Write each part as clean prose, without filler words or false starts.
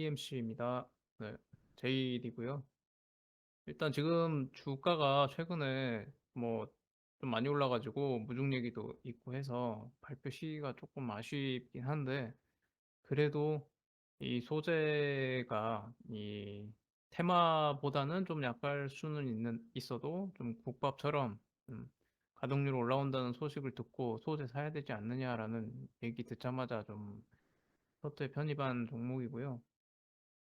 EMC입니다. 네, 제이이고요. 일단 지금 주가가 최근에 뭐 좀 많이 올라가지고 무중 얘기도 있고 해서 발표 시기가 조금 아쉽긴 한데 그래도 이 소재가 이 테마보다는 좀 약할 수는 있어도 좀 국밥처럼 가동률 올라온다는 소식을 듣고 소재 사야 되지 않느냐라는 얘기 듣자마자 좀 포트에 편입한 종목이고요.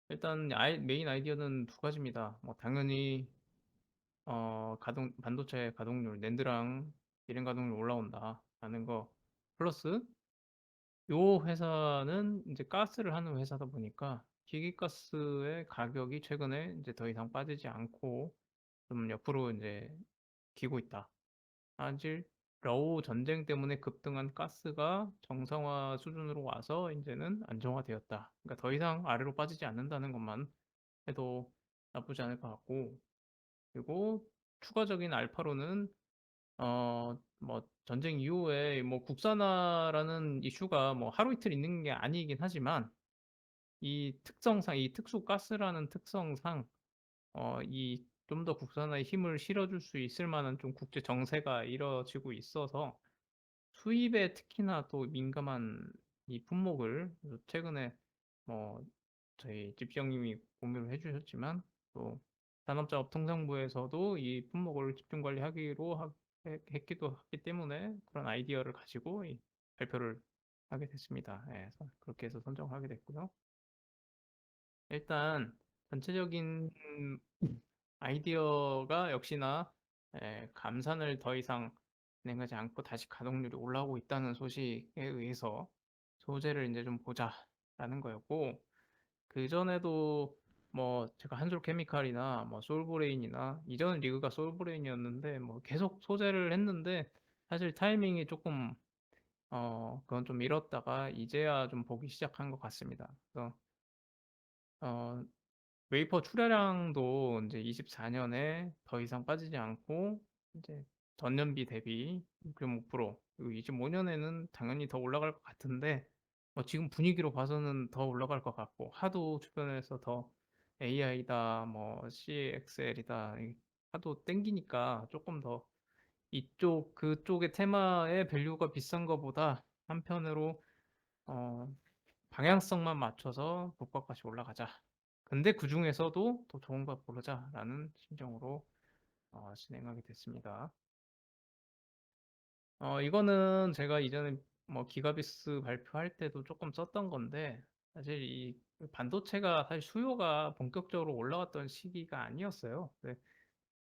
일단 메인 아이디어는 두 가지입니다. 뭐 당연히 반도체 가동률, 낸드랑 비행 가동률 올라온다라는 거 플러스 요 회사는 이제 가스를 하는 회사다 보니까 기기가스의 가격이 최근에 이제 더 이상 빠지지 않고 좀 옆으로 이제 기고 있다. 사실 러우 전쟁 때문에 급등한 가스가 정상화 수준으로 와서 이제는 안정화되었다. 그러니까 더 이상 아래로 빠지지 않는다는 것만 해도 나쁘지 않을 것 같고, 그리고 추가적인 알파로는 뭐 전쟁 이후에 뭐 국산화라는 이슈가 뭐 하루 이틀 있는 게 아니긴 하지만 이 특성상 이 특수 가스라는 특성상 이 좀 더 국산화에 힘을 실어줄 수 있을 만한 좀 국제 정세가 이뤄지고 있어서 수입에 특히나 또 민감한 이 품목을 최근에 뭐 저희 집시형님이 공유를 해주셨지만 또 산업자업통상부에서도 이 품목을 집중 관리하기로 했기도 하기 때문에 그런 아이디어를 가지고 이 발표를 하게 됐습니다. 예, 그래서 그렇게 해서 선정하게 됐고요. 일단 전체적인 아이디어가 역시나 감산을 더 이상 진행하지 않고 다시 가동률이 올라오고 있다는 소식에 의해서 소재를 이제 좀 보자라는 거였고, 그 전에도 뭐 제가 한솔케미칼이나 뭐 솔브레인이나 이전 리그가 솔브레인이었는데 뭐 계속 소재를 했는데 사실 타이밍이 조금 그건 좀 미뤘다가 이제야 좀 보기 시작한 것 같습니다. 그래서 어, 웨이퍼 출하량도 이제 24년에 더 이상 빠지지 않고 이제 전년비 대비 6.5%, 그리고 25년에는 당연히 더 올라갈 것 같은데 지금 분위기로 봐서는 더 올라갈 것 같고 하도 주변에서 더 AI다 뭐 CXL이다 하도 땡기니까 조금 더 그쪽의 테마의 밸류가 비싼 것보다 한편으로 어, 방향성만 맞춰서 국가까지 올라가자. 근데 그 중에서도 더 좋은 거 고르자라는 심정으로 진행하게 됐습니다. 이거는 제가 이전에 뭐 기가비스 발표할 때도 조금 썼던 건데 사실 이 반도체가 사실 수요가 본격적으로 올라갔던 시기가 아니었어요.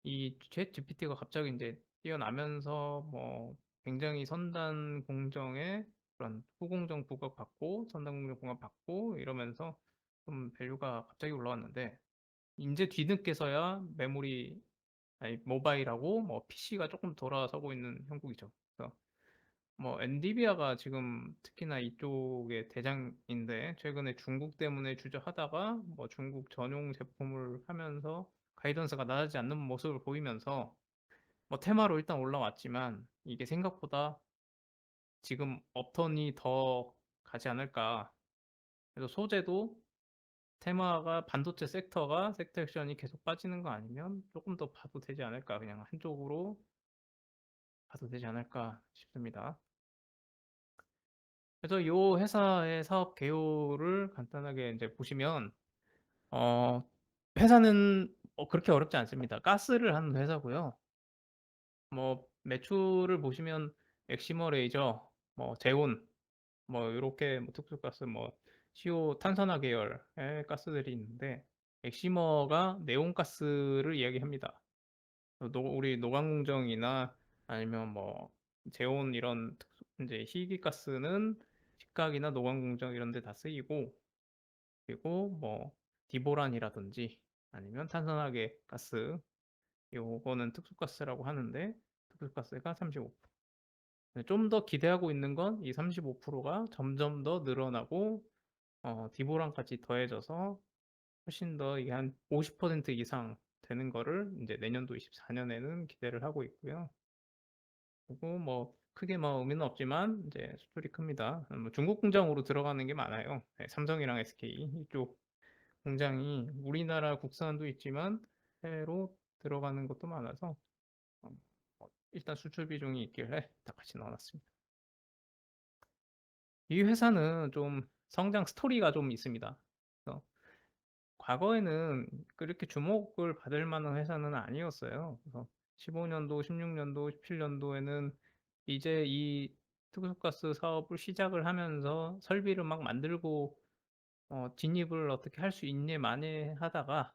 이챗 GPT가 갑자기 이제 뛰어나면서 뭐 굉장히 선단 공정에 그런 후공정 부각받고 선단 공정 부각받고 이러면서 좀 밸류가 갑자기 올라왔는데 이제 뒤늦게서야 메모리 아니 모바일하고 뭐 PC가 조금 돌아서고 있는 형국이죠. 그래서 뭐 엔비디아가 지금 특히나 이쪽의 대장인데 최근에 중국 때문에 주저하다가 뭐 중국 전용 제품을 하면서 가이던스가 낮아지지 않는 모습을 보이면서 뭐 테마로 일단 올라왔지만 이게 생각보다 지금 업턴이 더 가지 않을까. 그래서 소재도 테마가 반도체 섹터 액션이 계속 빠지는 거 아니면 조금 더 봐도 되지 않을까. 그냥 한쪽으로 봐도 되지 않을까 싶습니다. 그래서 이 회사의 사업 개요를 간단하게 이제 보시면 어, 회사는 그렇게 어렵지 않습니다. 가스를 하는 회사고요. 뭐 매출을 보시면 엑시머 레이저, 뭐 제온, 뭐 이렇게 뭐 특수가스, 뭐 CO 탄산화 계열의 가스들이 있는데 엑시머가 네온가스를 이야기합니다. 우리 노광공정이나 아니면 뭐 제온 이런 이제 희귀가스는 식각이나 노광공정 이런 데 다 쓰이고, 그리고 뭐 디보란이라든지 아니면 탄산화계 가스, 요거는 특수가스라고 하는데 특수가스가 35%. 좀 더 기대하고 있는 건 이 35%가 점점 더 늘어나고 디보란까지 더해져서 훨씬 더 이게 한 50% 이상 되는 거를 이제 내년도 24년에는 기대를 하고 있고요. 그리고 뭐 크게 뭐 의미는 없지만 이제 수출이 큽니다. 뭐 중국 공장으로 들어가는 게 많아요. 네, 삼성이랑 SK 이쪽 공장이 우리나라 국산도 있지만 해외로 들어가는 것도 많아서 어, 일단 수출 비중이 있길래 다 같이 넣어놨습니다. 이 회사는 좀 성장 스토리가 좀 있습니다. 그래서 과거에는 그렇게 주목을 받을 만한 회사는 아니었어요. 그래서 15년도, 16년도, 17년도에는 이제 이 특수가스 사업을 시작을 하면서 설비를 막 만들고 진입을 어떻게 할 수 있니 마네 하다가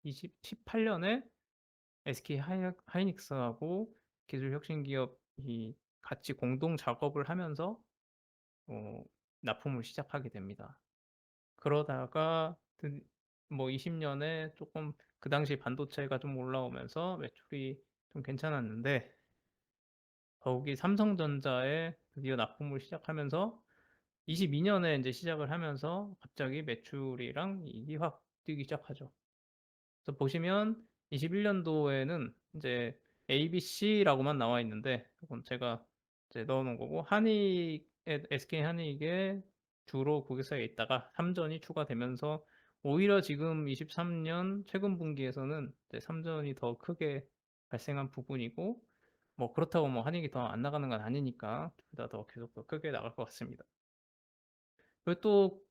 18년에 SK 하이닉스하고 기술 혁신 기업이 같이 공동 작업을 하면서 어, 납품을 시작하게 됩니다. 그러다가 뭐 20년에 조금 그 당시 반도체가 좀 올라오면서 매출이 좀 괜찮았는데 더욱이 삼성전자에 드디어 납품을 시작하면서 22년에 이제 시작을 하면서 갑자기 매출이랑 이익이 확 뛰기 시작하죠. 그래서 보시면 21년도에는 이제 ABC라고만 나와 있는데 그건 제가 이제 넣어놓은 거고 SK 한이익에 주로 고객사에 있다가 삼전이 추가되면서 오히려 지금 23년 최근 분기에서는 이제 삼전이 더 크게 발생한 부분이고 뭐 그렇다고 뭐 한익이 더 안 나가는 건 아니니까 둘 다 더 계속 더 크게 나갈 것 같습니다. 그리고 또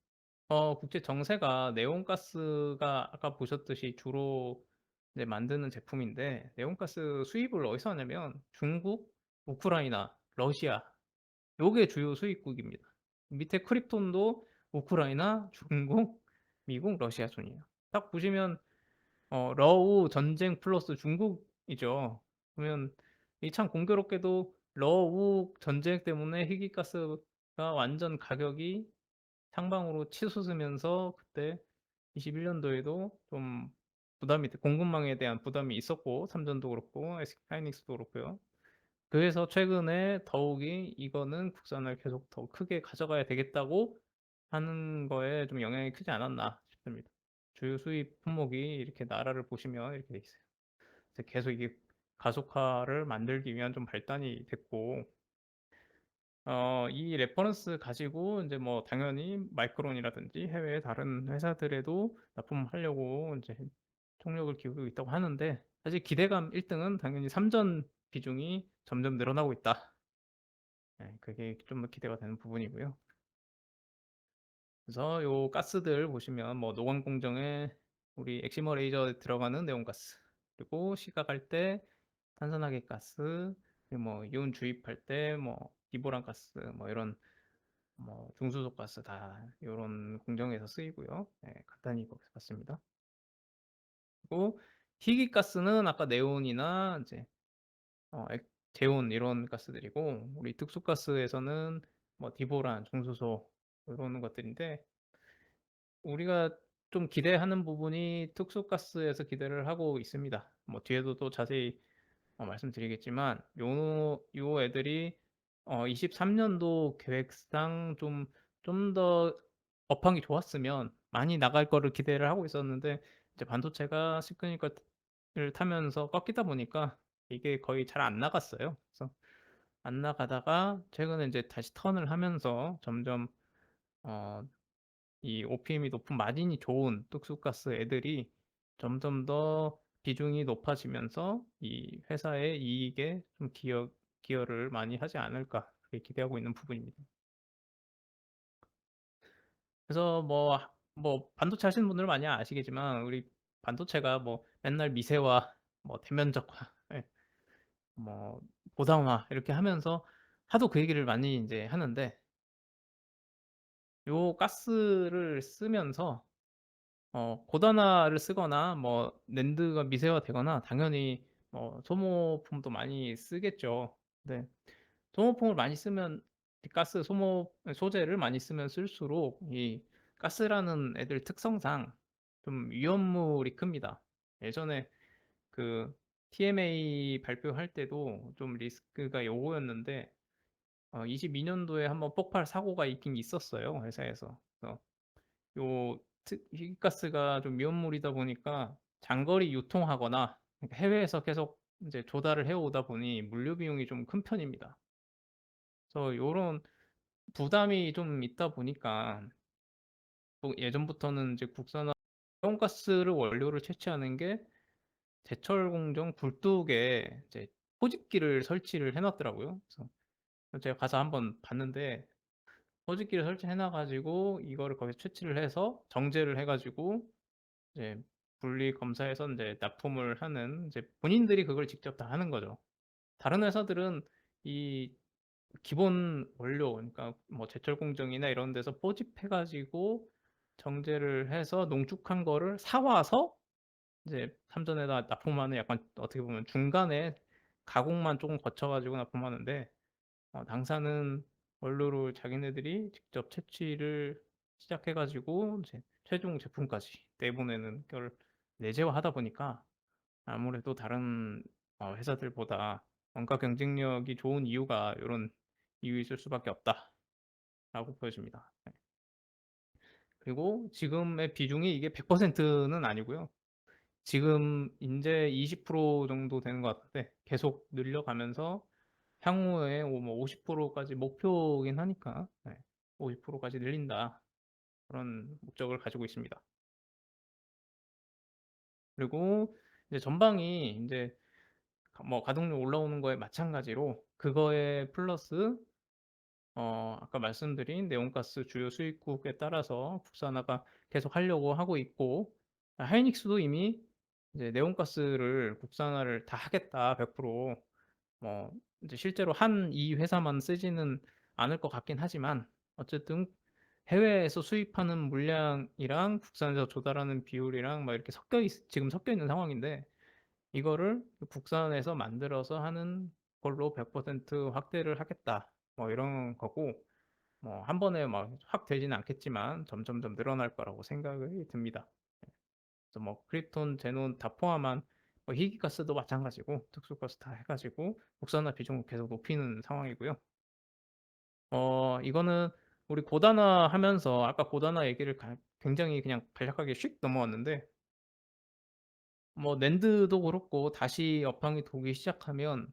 국제 정세가 네온가스가 아까 보셨듯이 주로 이제 만드는 제품인데 네온가스 수입을 어디서 하냐면 중국, 우크라이나, 러시아 요게 주요 수입국입니다. 밑에 크립톤도 우크라이나, 중국, 미국, 러시아 순이에요. 딱 보시면 러우 전쟁 플러스 중국이죠. 그러면 이 참 공교롭게도 러우 전쟁 때문에 희귀가스가 완전 가격이 상방으로 치솟으면서 그때 21년도에도 좀 공급망에 대한 부담이 있었고 삼전도 그렇고 SK 하이닉스도 그렇고요. 그래서 최근에 더욱이 이거는 국산을 계속 더 크게 가져가야 되겠다고 하는 거에 좀 영향이 크지 않았나 싶습니다. 주요 수입 품목이 이렇게 나라를 보시면 이렇게 돼 있어요. 그래서 계속 이게 가속화를 만들기 위한 좀 발단이 됐고 이 레퍼런스 가지고 이제 뭐 당연히 마이크론이라든지 해외 다른 회사들에도 납품하려고 이제 총력을 기울이고 있다고 하는데 사실 기대감 1등은 당연히 삼전 비중이 점점 늘어나고 있다. 네, 그게 좀 더 기대가 되는 부분이고요. 그래서 요 가스들 보시면 뭐 노광 공정에 우리 엑시머 레이저에 들어가는 네온가스 그리고 시각할 때 탄산화계 가스 그리고 뭐 이온 주입할 때 뭐 기보란 가스 뭐 이런 뭐 중수소 가스 다 이런 공정에서 쓰이고요. 네, 간단히 거기서 봤습니다. 그리고 희귀가스는 아까 네온이나 이제 제온 이런 가스들이고 우리 특수가스에서는 뭐 디보란, 중수소 이런 것들인데 우리가 좀 기대하는 부분이 특수가스에서 기대를 하고 있습니다. 뭐 뒤에도 또 자세히 말씀드리겠지만 요 애들이 23년도 계획상 좀 더 업황이 좋았으면 많이 나갈 거를 기대를 하고 있었는데 이제 반도체가 시크니컬을 타면서 꺾이다 보니까 이게 거의 잘 안 나갔어요. 그래서 안 나가다가 최근에 이제 다시 턴을 하면서 점점 어, 이 OPM이 높은 마진이 좋은 뚝뚝가스 애들이 점점 더 비중이 높아지면서 이 회사의 이익에 좀 기여를 많이 하지 않을까 그렇게 기대하고 있는 부분입니다. 그래서 뭐 반도체 하시는 분들은 많이 아시겠지만 우리 반도체가 뭐 맨날 미세화, 뭐 대면적화, 예, 뭐 고상화 이렇게 하면서 하도 그 얘기를 많이 이제 하는데 요 가스를 쓰면서 고단화를 쓰거나 뭐 낸드가 미세화되거나 당연히 소모품도 많이 쓰겠죠. 네. 소모품을 많이 쓰면 가스 소재를 많이 쓰면 쓸수록 이 가스라는 애들 특성상 좀 위험물이 큽니다. 예전에 그 TMA 발표할 때도 좀 리스크가 요거였는데 22년도에 한번 폭발 사고가 있긴 있었어요 회사에서. 그래서 요 희귀가스가 좀 위험물이다 보니까 장거리 유통하거나 그러니까 해외에서 계속 이제 조달을 해오다 보니 물류 비용이 좀 큰 편입니다. 그래서 요런 부담이 좀 있다 보니까 뭐 예전부터는 이제 국산화 가스를 원료를 채취하는 게 제철 공정 굴뚝에 이제 포집기를 설치를 해놨더라고요. 그래서 제가 가서 한번 봤는데 포집기를 설치해놔가지고 이거를 거기서 채취를 해서 정제를 해가지고 이제 분리 검사해서 이제 납품을 하는 이제 본인들이 그걸 직접 다 하는 거죠. 다른 회사들은 이 기본 원료, 그러니까 뭐 제철 공정이나 이런 데서 포집해가지고 정제를 해서 농축한 거를 사와서 이제 삼전에다 납품하는 약간 어떻게 보면 중간에 가공만 조금 거쳐가지고 납품하는데 당사는 원료를 자기네들이 직접 채취를 시작해가지고 이제 최종 제품까지 내보내는 걸 내재화하다 보니까 아무래도 다른 회사들보다 원가 경쟁력이 좋은 이유가 이런 이유 있을 수밖에 없다라고 보여집니다. 네. 그리고 지금의 비중이 이게 100%는 아니고요. 지금 이제 20% 정도 되는 것 같은데 계속 늘려가면서 향후에 뭐 50%까지 목표긴 하니까 50%까지 늘린다 그런 목적을 가지고 있습니다. 그리고 이제 전방이 이제 뭐 가동률 올라오는 거에 마찬가지로 그거에 플러스 아까 말씀드린 네온가스 주요 수입국에 따라서 국산화가 계속 하려고 하고 있고 하이닉스도 이미 이제 네온가스를 국산화를 다 하겠다 100%. 이제 실제로 한 이 회사만 쓰지는 않을 것 같긴 하지만 어쨌든 해외에서 수입하는 물량이랑 국산에서 조달하는 비율이랑 막 이렇게 지금 섞여 있는 상황인데 이거를 국산에서 만들어서 하는 걸로 100% 확대를 하겠다. 뭐 이런 거고 뭐 한 번에 막 확 되지는 않겠지만 점점점 늘어날 거라고 생각이 듭니다. 그래서 뭐 크립톤, 제논 다 포함한 뭐 희귀가스도 마찬가지고 특수가스 다 해가지고 국산화 비중을 계속 높이는 상황이고요. 이거는 우리 고단화 하면서 아까 고단화 얘기를 굉장히 그냥 간략하게 휙 넘어왔는데 뭐 낸드도 그렇고 다시 업황이 도기 시작하면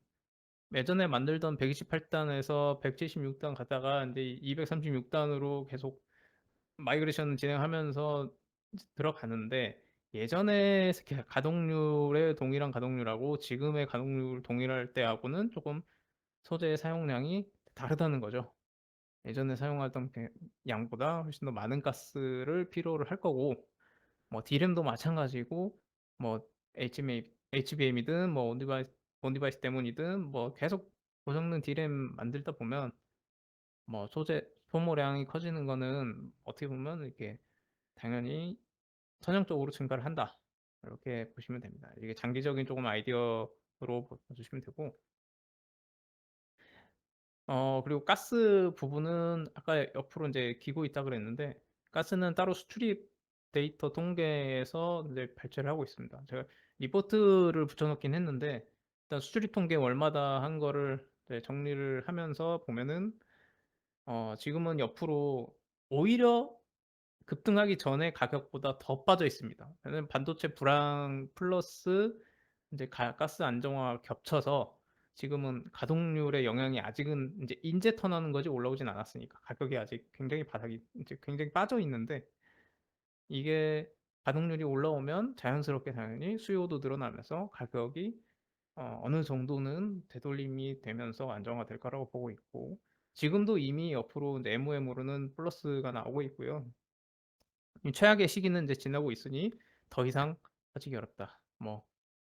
예전에 만들던 128단에서 176단 가다가 이제 236단으로 계속 마이그레이션 진행하면서 들어가는데 예전에 가동률의 동일한 가동률하고 지금의 가동률 동일할 때하고는 조금 소재 사용량이 다르다는 거죠. 예전에 사용하던 양보다 훨씬 더 많은 가스를 필요로 할 거고 뭐 D램도 마찬가지고 뭐 HBM이든 뭐 온디바이스 때문이든 뭐 계속 고성능 D램 만들다 보면 뭐 소모량이 커지는 거는 어떻게 보면 이렇게 당연히 선형적으로 증가를 한다. 이렇게 보시면 됩니다. 이게 장기적인 조금 아이디어로 봐주시면 되고, 그리고 가스 부분은 아까 옆으로 이제 기고 있다 그랬는데, 가스는 따로 수출입 데이터 통계에서 이제 발췌를 하고 있습니다. 제가 리포트를 붙여놓긴 했는데, 일단 수출입 통계 월마다 한 거를 이제 정리를 하면서 보면은, 지금은 옆으로 오히려 급등하기 전에 가격보다 더 빠져 있습니다. 왜냐면 반도체 불황 플러스 이제 가스 안정화 겹쳐서 지금은 가동률의 영향이 아직은 이제 인제 턴하는 거지 올라오진 않았으니까 가격이 아직 굉장히 바닥이 이제 굉장히 빠져 있는데 이게 가동률이 올라오면 자연스럽게 당연히 수요도 늘어나면서 가격이 어느 정도는 되돌림이 되면서 안정화될 거라고 보고 있고 지금도 이미 옆으로 이제 MOM으로는 플러스가 나오고 있고요. 이 최악의 시기는 이제 지나고 있으니 더 이상 빠지기 어렵다. 뭐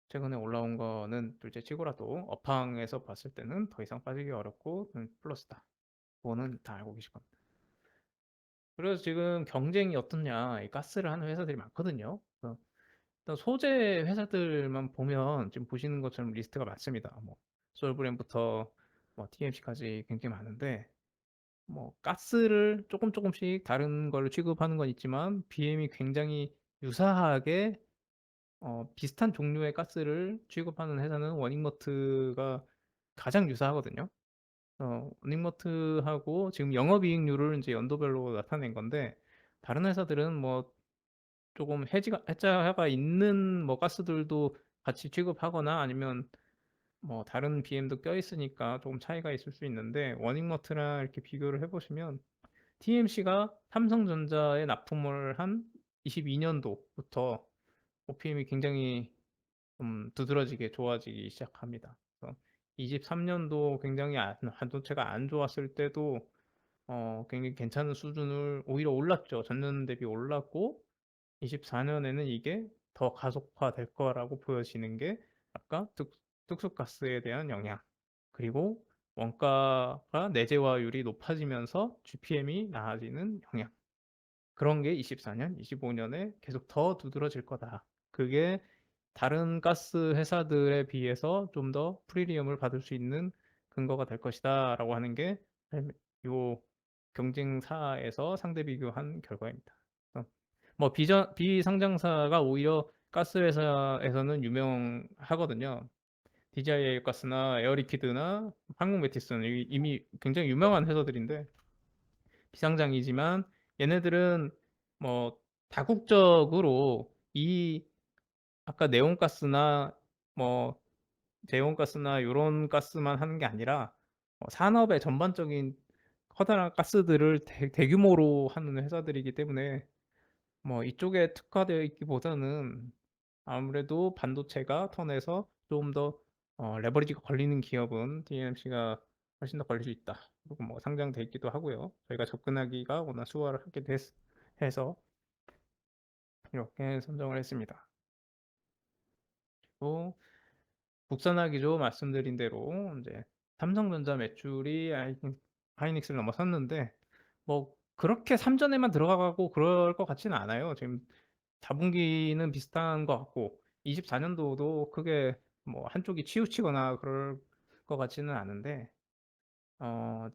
최근에 올라온 거는 둘째 치고라도 업황에서 봤을 때는 더 이상 빠지기 어렵고 플러스다. 그거는 다 알고 계실 겁니다. 그래서 지금 경쟁이 어떻냐, 이 가스를 하는 회사들이 많거든요. 그래서 일단 소재 회사들만 보면 지금 보시는 것처럼 리스트가 많습니다. 뭐 솔브랜부터 뭐 TMC까지 굉장히 많은데 뭐 가스를 조금씩 다른 걸 취급하는 건 있지만 BM이 굉장히 유사하게 비슷한 종류의 가스를 취급하는 회사는 워닝머트가 가장 유사하거든요. 워닝머트하고 지금 영업이익률을 이제 연도별로 나타낸 건데 다른 회사들은 뭐 조금 해자가 있는 뭐 가스들도 같이 취급하거나 아니면 뭐 다른 BM도 껴있으니까 조금 차이가 있을 수 있는데 워닝머트랑 이렇게 비교를 해보시면 TMC가 삼성전자에 납품을 한 22년도부터 OPM이 굉장히 두드러지게 좋아지기 시작합니다. 그래서 23년도 굉장히 반도체가 안 좋았을 때도 굉장히 괜찮은 수준을 오히려 올랐죠. 전년 대비 올랐고 24년에는 이게 더 가속화될 거라고 보여지는 게 아까 뚝뚝가스에 대한 영향 그리고 원가가 내재화율이 높아지면서 GPM이 나아지는 영향 그런 게 24년, 25년에 계속 더 두드러질 거다. 그게 다른 가스 회사들에 비해서 좀 더 프리미엄을 받을 수 있는 근거가 될 것이다라고 하는 게 요 경쟁사에서 상대 비교한 결과입니다. 그래서 뭐 비상장사가 오히려 가스 회사에서는 유명하거든요. DJI 가스나 에어리퀴드나 한국 메티스는 이미 굉장히 유명한 회사들인데 비상장이지만 얘네들은 뭐 다국적으로 이 아까 네온가스나 뭐 제온가스나 이런 가스만 하는 게 아니라 산업의 전반적인 커다란 가스들을 대규모로 하는 회사들이기 때문에 뭐 이쪽에 특화되어 있기보다는 아무래도 반도체가 턴에서 좀 더 레버리지가 걸리는 기업은 TMC가 훨씬 더 걸릴 수 있다. 그리고 뭐 상장돼 있기도 하고요. 저희가 접근하기가 워낙 수월하게 해서 이렇게 선정을 했습니다. 또 국산화기조 말씀드린 대로 이제 삼성전자 매출이 하이닉스를 넘어섰는데 뭐 그렇게 삼전에만 들어가고 그럴 것 같지는 않아요. 지금 4분기는 비슷한 것 같고 24년도도 크게 뭐 한쪽이 치우치거나 그럴 것 같지는 않은데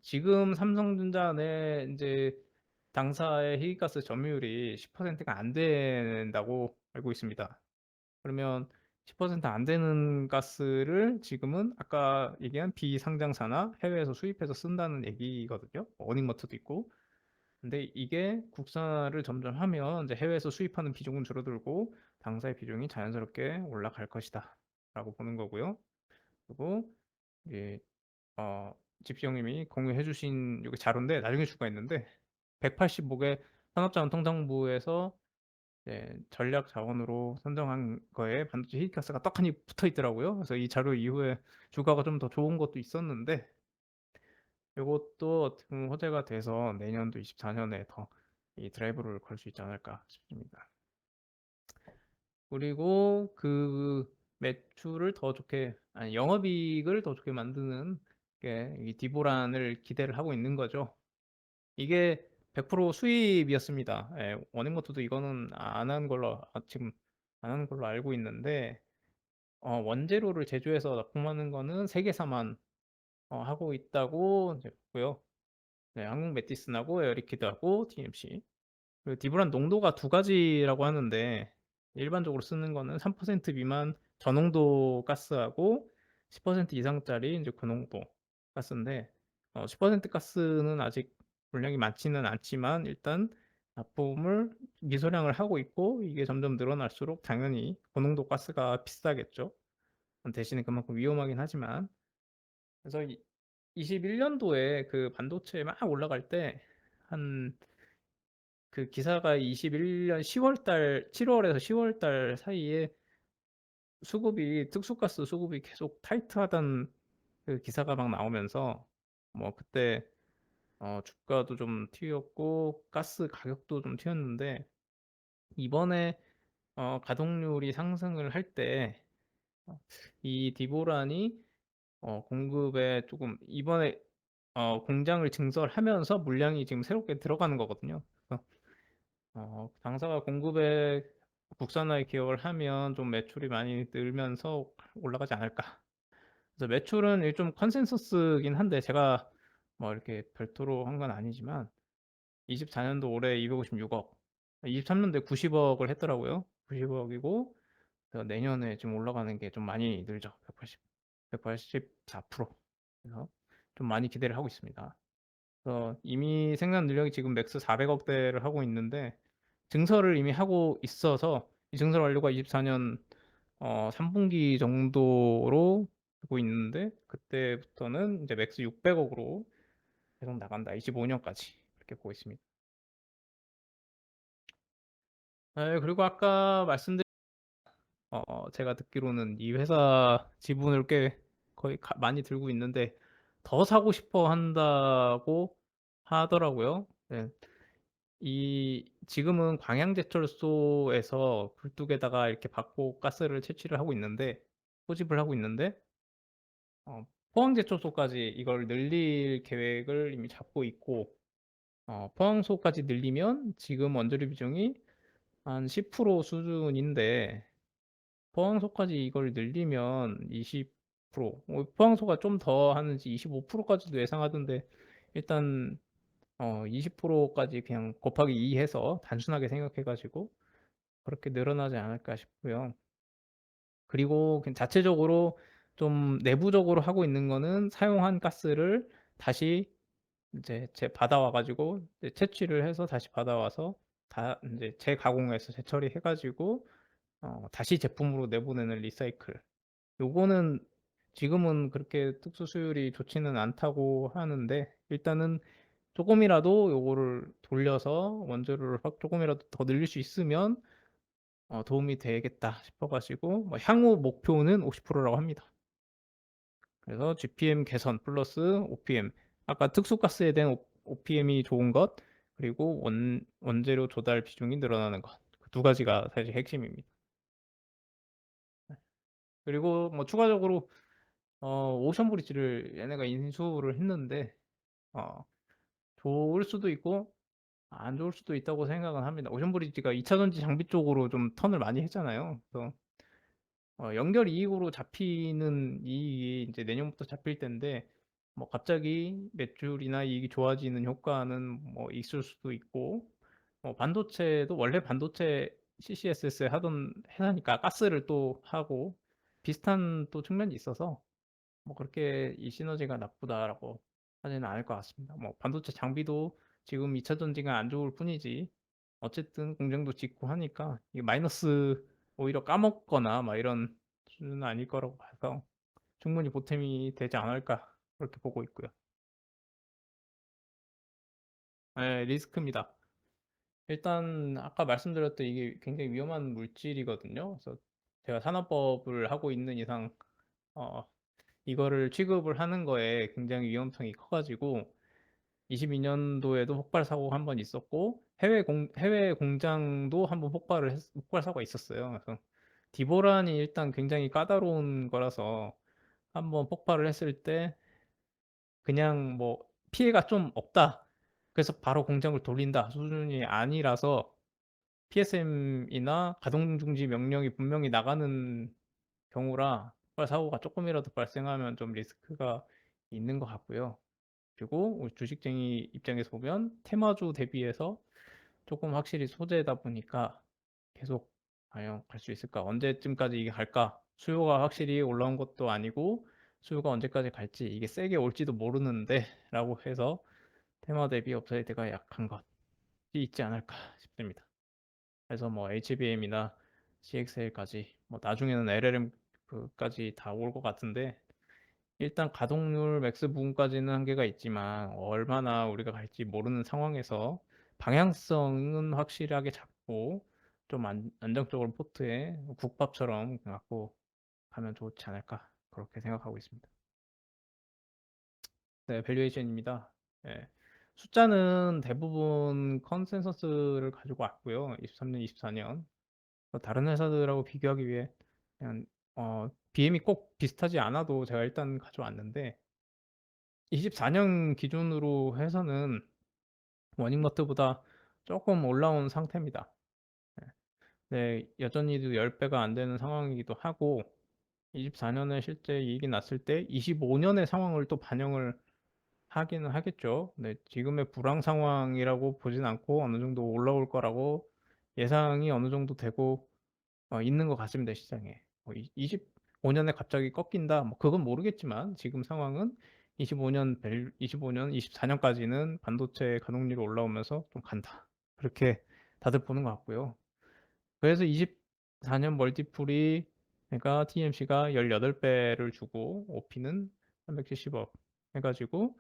지금 삼성전자 내 이제 당사의 희귀가스 점유율이 10%가 안 된다고 알고 있습니다. 그러면 10%안 되는 가스를 지금은 아까 얘기한 비상장사나 해외에서 수입해서 쓴다는 얘기거든요. 어닝머트도 있고. 근데 이게 국산화를 점점 하면 이제 해외에서 수입하는 비중은 줄어들고 당사의 비중이 자연스럽게 올라갈 것이다. 라고 보는 거고요. 그리고 이제 어, 집시형님이 공유해 주신 여기 자료인데 나중에 추가했는데 185개 산업자원통상부에서 전략 자원으로 선정한 거에 반도체 히트가스가 떡하니 붙어 있더라고요. 그래서 이 자료 이후에 주가가 좀 더 좋은 것도 있었는데 이것도 어떻게 보면 호재가 돼서 내년도 24년에 더 이 드라이브를 걸 수 있지 않을까 싶습니다. 그리고 그 매출을 더 좋게 아니 영업이익을 더 좋게 만드는 게 이 디보란을 기대를 하고 있는 거죠. 이게 100% 수입이었습니다. 예, 워닝머트도 이거는 안 한 걸로 지금 안 하는 걸로 알고 있는데 원재료를 제조해서 납품하는 거는 세계사만 하고 있다고 이제 보고요. 네, 한국 메티슨하고 에어리퀴드하고 TMC. 그리고 디브란 농도가 두 가지라고 하는데 일반적으로 쓰는 거는 3% 미만 저농도 가스하고 10% 이상짜리 이제 고농도 가스인데 10% 가스는 아직 물량이 많지는 않지만 일단 납품을 미소량을 하고 있고 이게 점점 늘어날수록 당연히 고농도 가스가 비싸겠죠. 대신에 그만큼 위험하긴 하지만 그래서 21년도에 그 반도체 막 올라갈 때 한 그 기사가 21년 10월 달 7월에서 10월 달 사이에 수급이 특수가스 수급이 계속 타이트하던 그 기사가 막 나오면서 뭐 그때 주가도 좀 튀었고 가스 가격도 좀 튀었는데 이번에 가동률이 상승을 할 때 이 디보란이 공급에 조금 이번에 공장을 증설하면서 물량이 지금 새롭게 들어가는 거거든요. 그래서 당사가 공급에 국산화에 기여를 하면 좀 매출이 많이 늘면서 올라가지 않을까. 그래서 매출은 좀 컨센서스긴 한데 제가 뭐 이렇게 별도로 한 건 아니지만 24년도 올해 256억, 23년도에 90억을 했더라고요. 90억이고 내년에 지금 올라가는 게 좀 많이 늘죠. 184%. 그래서 좀 많이 기대를 하고 있습니다. 그래서 이미 생산 능력이 지금 맥스 400억대를 하고 있는데 증설을 이미 하고 있어서 이 증설 완료가 24년 3분기 정도로 되고 있는데 그때부터는 이제 맥스 600억으로 계속 나간다. 25년까지 그렇게 보고 있습니다. 네, 그리고 아까 말씀드린 제가 듣기로는 이 회사 지분을 꽤 거의 많이 들고 있는데 더 사고 싶어 한다고 하더라고요. 네. 이 지금은 광양제철소에서 굴뚝에다가 이렇게 받고 가스를 채취를 하고 있는데 소집을 하고 있는데 포항제철소까지 이걸 늘릴 계획을 이미 잡고 있고 포항소까지 늘리면 지금 원자력 비중이 한 10% 수준인데 포항소까지 이걸 늘리면 20%, 포항소가 좀 더 하는지 25%까지도 예상하던데 일단 20%까지 그냥 곱하기 2 해서 단순하게 생각해가지고 그렇게 늘어나지 않을까 싶고요. 그리고 그냥 자체적으로 좀 내부적으로 하고 있는 거는 사용한 가스를 다시 이제 받아와가지고 이제 채취를 해서 다시 받아와서 다 이제 재가공해서 재처리해가지고 다시 제품으로 내보내는 리사이클. 요거는 지금은 그렇게 특수 수율이 좋지는 않다고 하는데 일단은 조금이라도 요거를 돌려서 원재료를 확 조금이라도 더 늘릴 수 있으면 도움이 되겠다 싶어가지고 뭐 향후 목표는 50%라고 합니다. 그래서 GPM 개선 플러스 OPM 아까 특수가스에 대한 OPM이 좋은 것 그리고 원재료 조달 비중이 늘어나는 것 그 두 가지가 사실 핵심입니다. 그리고 뭐 추가적으로 오션 브릿지를 얘네가 인수를 했는데 어, 좋을 수도 있고 안 좋을 수도 있다고 생각은 합니다. 오션 브릿지가 2차 전지 장비 쪽으로 좀 턴을 많이 했잖아요. 그래서 연결 이익으로 잡히는 이익이 이제 내년부터 잡힐 텐데 뭐 갑자기 매출이나 이익이 좋아지는 효과는 뭐 있을 수도 있고 반도체도 원래 반도체 CCSS 하던 회사니까 가스를 또 하고 비슷한 또 측면이 있어서 뭐 그렇게 이 시너지가 나쁘다라고 하지는 않을 것 같습니다. 뭐 반도체 장비도 지금 2차 전지가 안 좋을 뿐이지 어쨌든 공정도 짓고 하니까 이게 마이너스 오히려 까먹거나 막 이런 수준은 아닐 거라고 봐서 충분히 보탬이 되지 않을까 그렇게 보고 있고요. 네, 리스크입니다. 일단 아까 말씀드렸던 이게 굉장히 위험한 물질이거든요. 그래서 제가 산업법을 하고 있는 이상 어, 이거를 취급을 하는 거에 굉장히 위험성이 커가지고 22년도에도 폭발 사고가 한 번 있었고 해외 공장도 한 번 폭발 사고가 있었어요. 그래서 디보란이 일단 굉장히 까다로운 거라서 한 번 폭발을 했을 때 그냥 뭐 피해가 좀 없다. 그래서 바로 공장을 돌린다 수준이 아니라서 PSM이나 가동중지 명령이 분명히 나가는 경우라 폭발 사고가 조금이라도 발생하면 좀 리스크가 있는 것 같고요. 그리고 우리 주식쟁이 입장에서 보면 테마주 대비해서 조금 확실히 소재다 보니까 계속 과연 갈 수 있을까? 언제쯤까지 이게 갈까? 수요가 확실히 올라온 것도 아니고 수요가 언제까지 갈지 이게 세게 올지도 모르는데 라고 해서 테마 대비 업사이드가 약한 것이 있지 않을까 싶습니다. 그래서 뭐 HBM이나 CXL까지 뭐 나중에는 LLM까지 다 올 것 같은데 일단 가동률 맥스 부분까지는 한계가 있지만 얼마나 우리가 갈지 모르는 상황에서 방향성은 확실하게 잡고 좀 안정적으로 포트에 국밥처럼 갖고 가면 좋지 않을까 그렇게 생각하고 있습니다. 네, 밸류에이션입니다. 예. 숫자는 대부분 컨센서스를 가지고 왔고요. 23년, 24년. 다른 회사들하고 비교하기 위해 그냥 BM이 꼭 비슷하지 않아도 제가 일단 가져왔는데 24년 기준으로 해서는 워닝버트보다 조금 올라온 상태입니다. 네, 여전히도 10배가 안 되는 상황이기도 하고 24년에 실제 이익이 났을 때 25년의 상황을 또 반영을 하기는 하겠죠. 네, 지금의 불황 상황이라고 보진 않고 어느 정도 올라올 거라고 예상이 어느 정도 되고 있는 것 같습니다, 시장에. 25년에 갑자기 꺾인다. 뭐 그건 모르겠지만 지금 상황은 25년, 24년까지는 반도체 가동률이 올라오면서 좀 간다. 그렇게 다들 보는 것 같고요. 그래서 24년 멀티플이 그러니까 TMC가 18배를 주고 OP는 370억 해가지고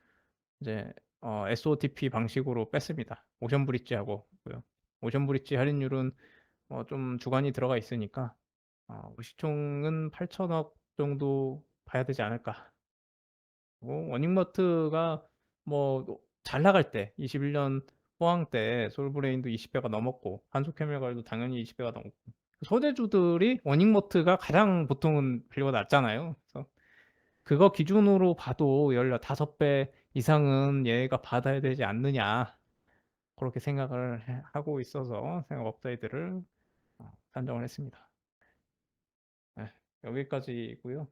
이제 SOTP 방식으로 뺐습니다. 오션 브릿지하고 오션 브릿지 할인율은 좀 주관이 들어가 있으니까 시총은 8천억 정도 봐야 되지 않을까. 워닝머트가 뭐 잘 나갈 때 21년 호황 때 솔브레인도 20배가 넘었고 한국캐밀가도 당연히 20배가 넘었고 소대주들이 워닝머트가 가장 보통은 밸류가 낮잖아요. 그래서 그거 기준으로 봐도 15배 이상은 얘가 받아야 되지 않느냐 그렇게 생각을 하고 있어서 생각 업사이드를 산정을 했습니다. 네, 여기까지고요.